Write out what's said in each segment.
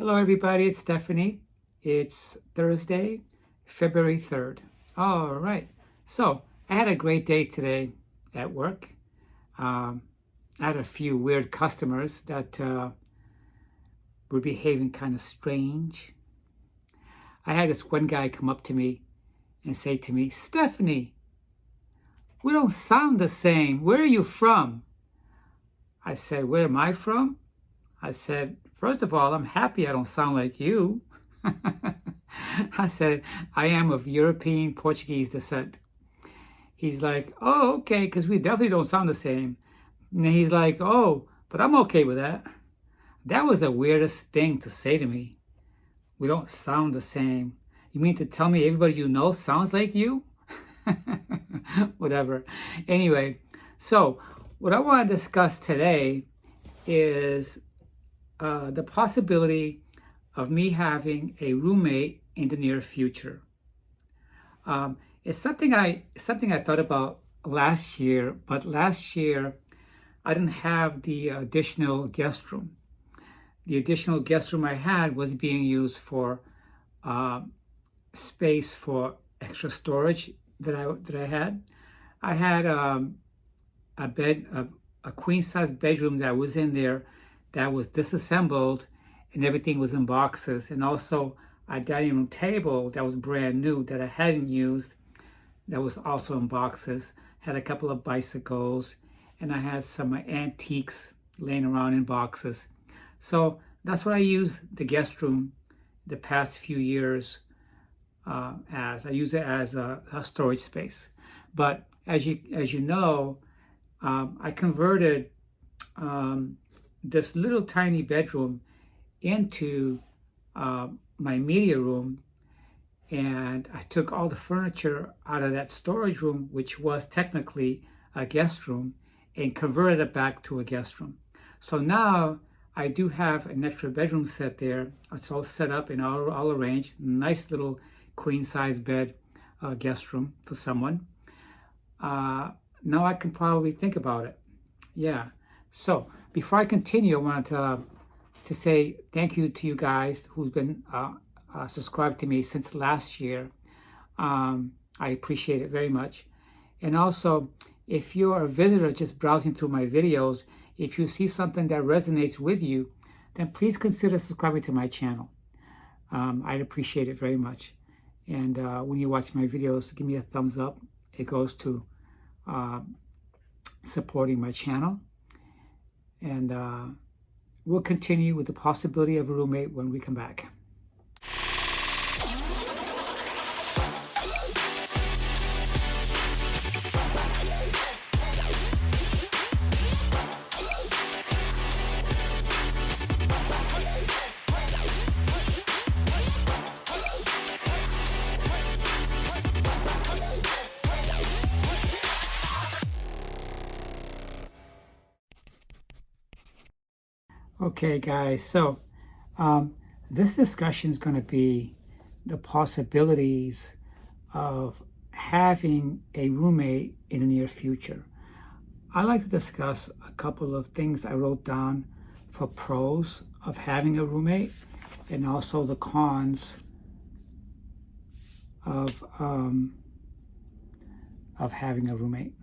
Hello everybody, it's Stephanie. It's Thursday, February 3rd. All right, so I had a great day today at work. I had a few weird customers that were behaving kind of strange. I had this one guy come up to me and say to me, "Stephanie, we don't sound the same. Where are you from?" I said, "Where am I from?" I said, "First of all, I'm happy I don't sound like you." I said, "I am of European Portuguese descent." He's like, "Oh, okay, because we definitely don't sound the same." And he's like, "Oh, but I'm okay with that." That was the weirdest thing to say to me. We don't sound the same. You mean to tell me everybody you know sounds like you? Whatever. Anyway, so what I want to discuss today is the possibility of me having a roommate in the near future. It's something I thought about last year, but last year I didn't have the additional guest room. The additional guest room I had was being used for space for extra storage that I had. I had a queen size bedroom that was in there that was disassembled and everything was in boxes, and also a dining room table that was brand new that I hadn't used that was also in boxes. Had a couple of bicycles, and I had some antiques laying around in boxes. So that's what I use the guest room the past few years as. I use it as a storage space. But as you know, I converted this little tiny bedroom into my media room, and I took all the furniture out of that storage room, which was technically a guest room, and converted it back to a guest room. So now I do have an extra bedroom set there. It's all set up and all arranged. Nice little queen size bed guest room for someone. Now I can probably think about it. Yeah. So before I continue, I wanted to say thank you to you guys who's been subscribed to me since last year. I appreciate it very much. And also, if you're a visitor just browsing through my videos, if you see something that resonates with you, then please consider subscribing to my channel. I'd appreciate it very much. And when you watch my videos, give me a thumbs up. It goes to supporting my channel. And we'll continue with the possibility of a roommate when we come back. Okay, guys, so this discussion is going to be the possibilities of having a roommate in the near future. I like to discuss a couple of things I wrote down for pros of having a roommate, and also the cons of having a roommate.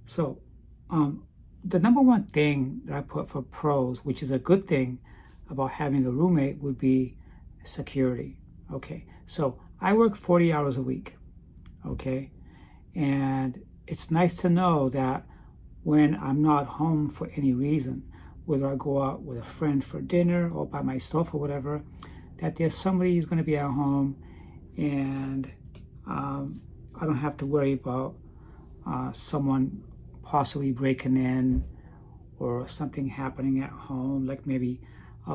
So, the number one thing that I put for pros, which is a good thing about having a roommate, would be security. Okay, so I work 40 hours a week, okay? And it's nice to know that when I'm not home for any reason, whether I go out with a friend for dinner or by myself or whatever, that there's somebody who's going to be at home, and I don't have to worry about someone possibly breaking in or something happening at home, like maybe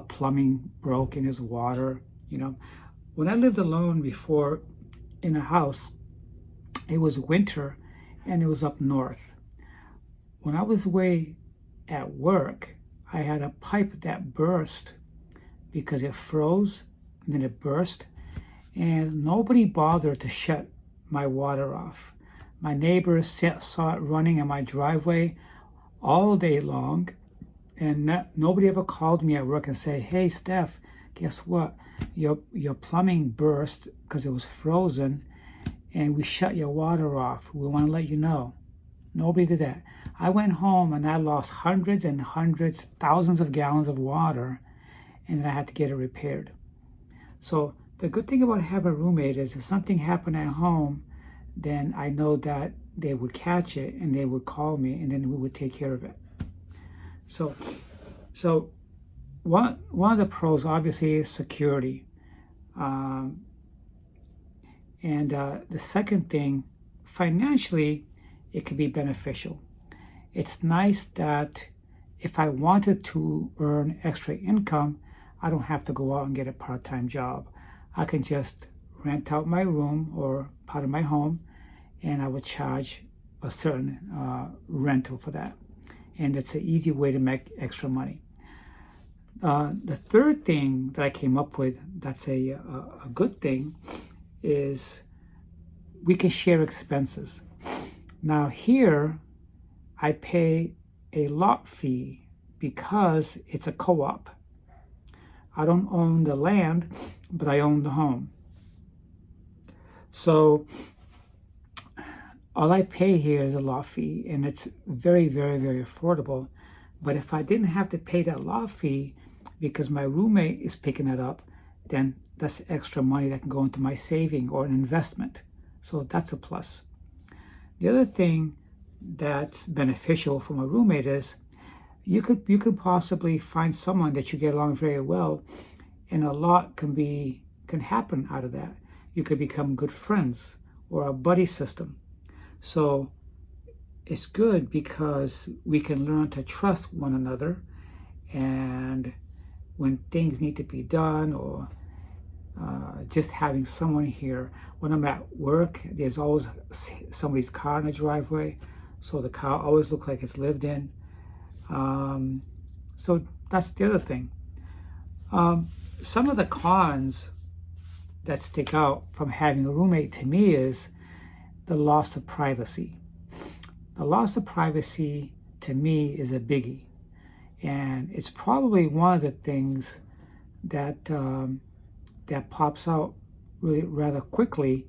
plumbing broke in his water. You know, when I lived alone before in a house, it was winter and it was up north. When I was away at work, I had a pipe that burst because it froze and then it burst, and nobody bothered to shut my water off. My neighbors saw it running in my driveway all day long, and nobody ever called me at work and say, "Hey, Steph, guess what? Your plumbing burst because it was frozen, and we shut your water off. We want to let you know. Nobody did that. I went home and I lost hundreds and hundreds, thousands of gallons of water, and then I had to get it repaired. So the good thing about having a roommate is if something happened at home, then I know that they would catch it and they would call me, and then we would take care of it. So one of the pros obviously is security. And the second thing, financially, it can be beneficial. It's nice that if I wanted to earn extra income, I don't have to go out and get a part-time job. I can just rent out my room or part of my home, and I would charge a certain rental for that. And it's an easy way to make extra money. The third thing that I came up with that's a good thing is we can share expenses. Now here, I pay a lot fee because it's a co-op. I don't own the land, but I own the home. So all I pay here is a lot fee, and it's very, very, very affordable. But if I didn't have to pay that lot fee because my roommate is picking it up, then that's extra money that can go into my saving or an investment. So that's a plus. The other thing that's beneficial from a roommate is you could possibly find someone that you get along very well, and a lot can happen out of that. You could become good friends or a buddy system. So it's good because we can learn to trust one another, and when things need to be done, or just having someone here. When I'm at work, there's always somebody's car in the driveway, so the car always looks like it's lived in. So that's the other thing. Some of the cons that stick out from having a roommate to me is the loss of privacy. The loss of privacy to me is a biggie, and it's probably one of the things that that pops out really rather quickly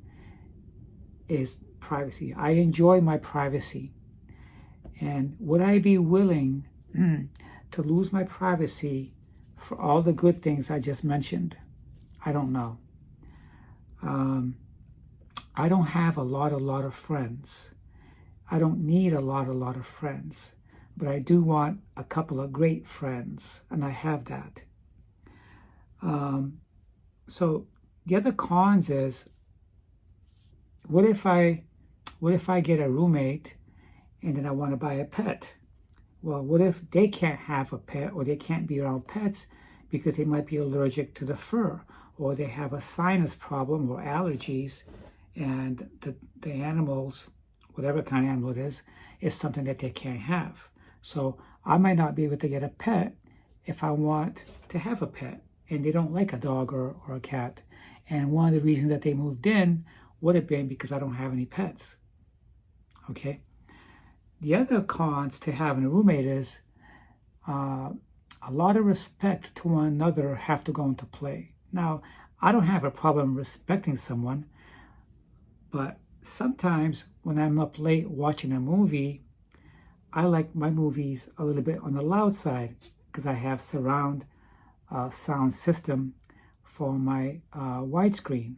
is privacy. I enjoy my privacy, and would I be willing to lose my privacy for all the good things I just mentioned? I don't know. I don't have a lot of friends. I don't need a lot of friends, but I do want a couple of great friends, and I have that. So the other cons is, what if I get a roommate and then I want to buy a pet? Well, what if they can't have a pet, or they can't be around pets because they might be allergic to the fur, or they have a sinus problem or allergies, and the animals, whatever kind of animal it is something that they can't have. So I might not be able to get a pet if I want to have a pet, and they don't like a dog or a cat. And one of the reasons that they moved in would have been because I don't have any pets. Okay. The other cons to having a roommate is a lot of respect to one another have to go into play. Now, I don't have a problem respecting someone, but sometimes when I'm up late watching a movie, I like my movies a little bit on the loud side because I have surround sound system for my widescreen.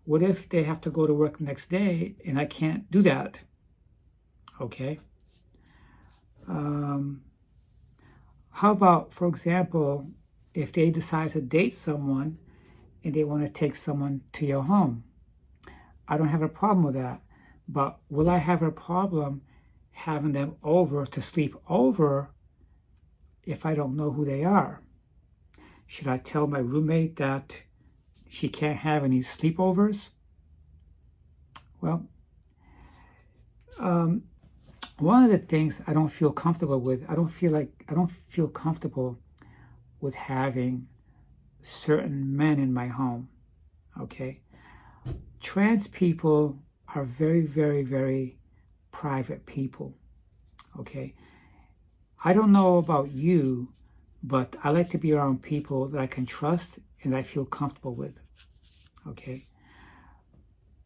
What if they have to go to work the next day and I can't do that? Okay. How about, for example, if they decide to date someone and they want to take someone to your home? I don't have a problem with that, but will I have a problem having them over to sleep over if I don't know who they are? Should I tell my roommate that she can't have any sleepovers? Well, one of the things I don't feel comfortable with, I don't feel comfortable with having certain men in my home. Okay. Trans people are very, very, very private people. Okay. I don't know about you, but I like to be around people that I can trust and that I feel comfortable with. Okay.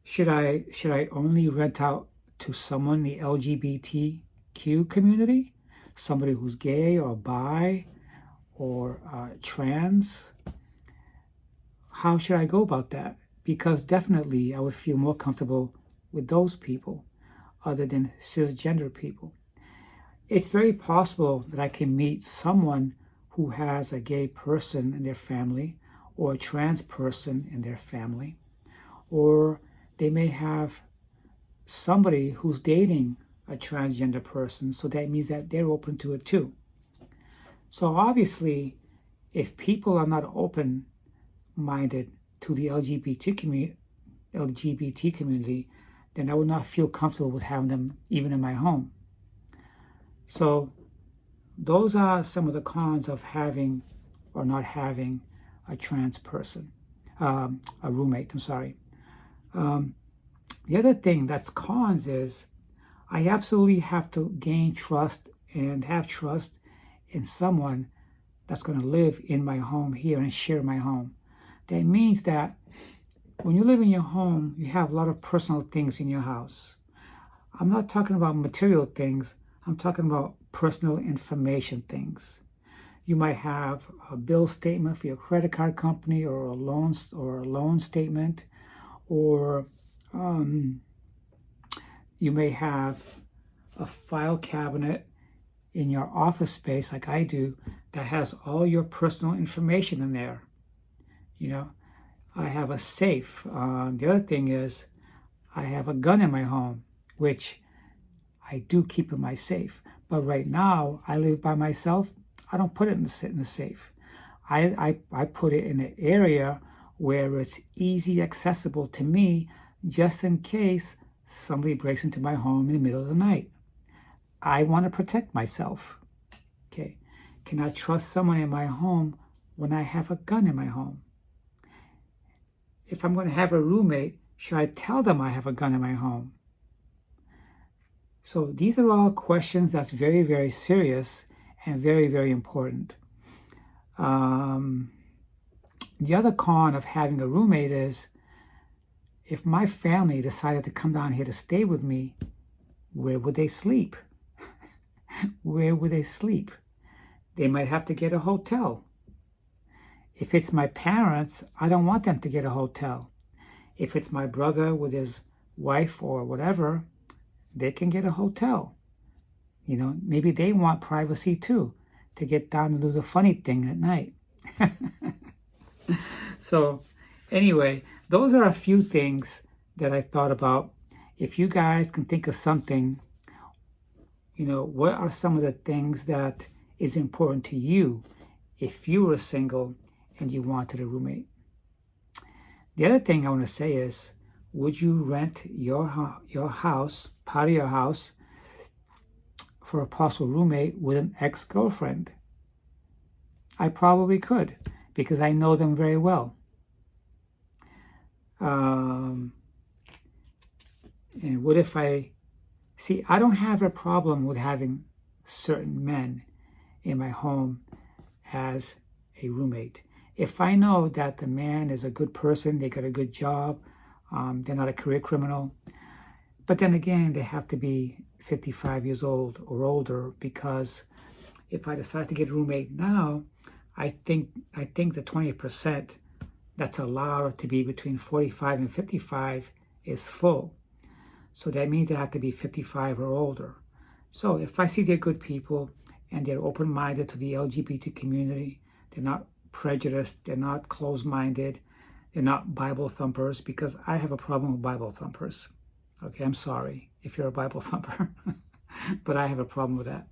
Should I only rent out to someone in the LGBTQ community? Somebody who's gay or bi or trans? How should I go about that? Because definitely I would feel more comfortable with those people other than cisgender people. It's very possible that I can meet someone who has a gay person in their family or a trans person in their family, or they may have somebody who's dating a transgender person, so that means that they're open to it too. So obviously, if people are not open-minded to the LGBT community, then I would not feel comfortable with having them even in my home. So those are some of the cons of having or not having a trans person, a roommate, I'm sorry. The other thing that's cons is I absolutely have to gain trust and have trust in someone that's going to live in my home here and share my home. That means that when you live in your home, you have a lot of personal things in your house. I'm not talking about material things. I'm talking about personal information things. You might have a bill statement for your credit card company or a loan statement, or you may have a file cabinet in your office space like I do that has all your personal information in there. You know, I have a safe. The other thing is I have a gun in my home, which I do keep in my safe. But right now, I live by myself. I don't put it in the safe. I put it in an area where it's easy accessible to me, just in case somebody breaks into my home in the middle of the night. I want to protect myself. Okay. Can I trust someone in my home when I have a gun in my home? If I'm going to have a roommate, should I tell them I have a gun in my home? So these are all questions that's very, very serious and very, very important. The other con of having a roommate is if my family decided to come down here to stay with me, where would they sleep? Where would they sleep? They might have to get a hotel. If it's my parents, I don't want them to get a hotel. If it's my brother with his wife or whatever, they can get a hotel. You know, maybe they want privacy too, to get down and do the funny thing at night. So anyway, those are a few things that I thought about. If you guys can think of something, you know, what are some of the things that is important to you if you were single and you wanted a roommate? The other thing I want to say is, would you rent your house, part of your house, for a possible roommate with an ex-girlfriend? I probably could, because I know them very well. And what if I don't have a problem with having certain men in my home as a roommate. If I know that the man is a good person, they got a good job, they're not a career criminal. But then again, they have to be 55 years old or older, because if I decide to get a roommate now, I think the 20% that's allowed to be between 45 and 55 is full. So that means they have to be 55 or older. So if I see they're good people and they're open-minded to the LGBT community, they're not prejudiced, they're not closed-minded, they're not Bible thumpers, because I have a problem with Bible thumpers. Okay, I'm sorry if you're a Bible thumper, but I have a problem with that.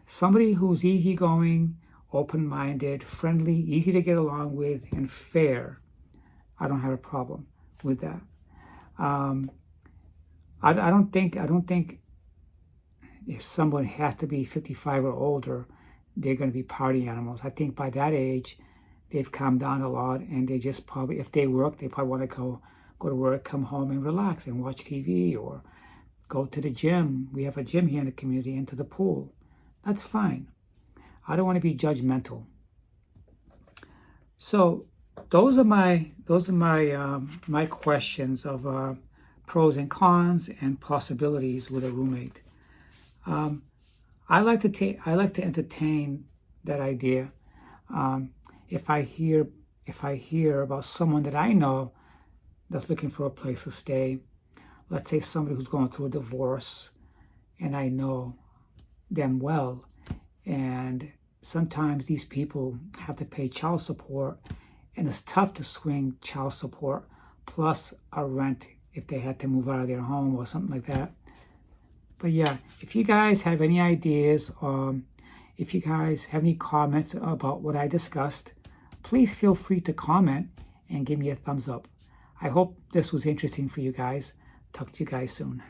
Somebody who's easygoing, open-minded, friendly, easy to get along with, and fair, I don't have a problem with that. I don't think if someone has to be 55 or older, they're going to be party animals. I think by that age, they've calmed down a lot, and they just probably, if they work, they probably want to go to work, come home and relax and watch TV or go to the gym. We have a gym here in the community, and to the pool. That's fine. I don't want to be judgmental. So those are my my questions of pros and cons and possibilities with a roommate. I like to entertain that idea. If I hear about someone that I know that's looking for a place to stay, let's say somebody who's going through a divorce, and I know them well, and sometimes these people have to pay child support, and it's tough to swing child support plus a rent if they had to move out of their home or something like that. But yeah, if you guys have any ideas, if you guys have any comments about what I discussed, please feel free to comment and give me a thumbs up. I hope this was interesting for you guys. Talk to you guys soon.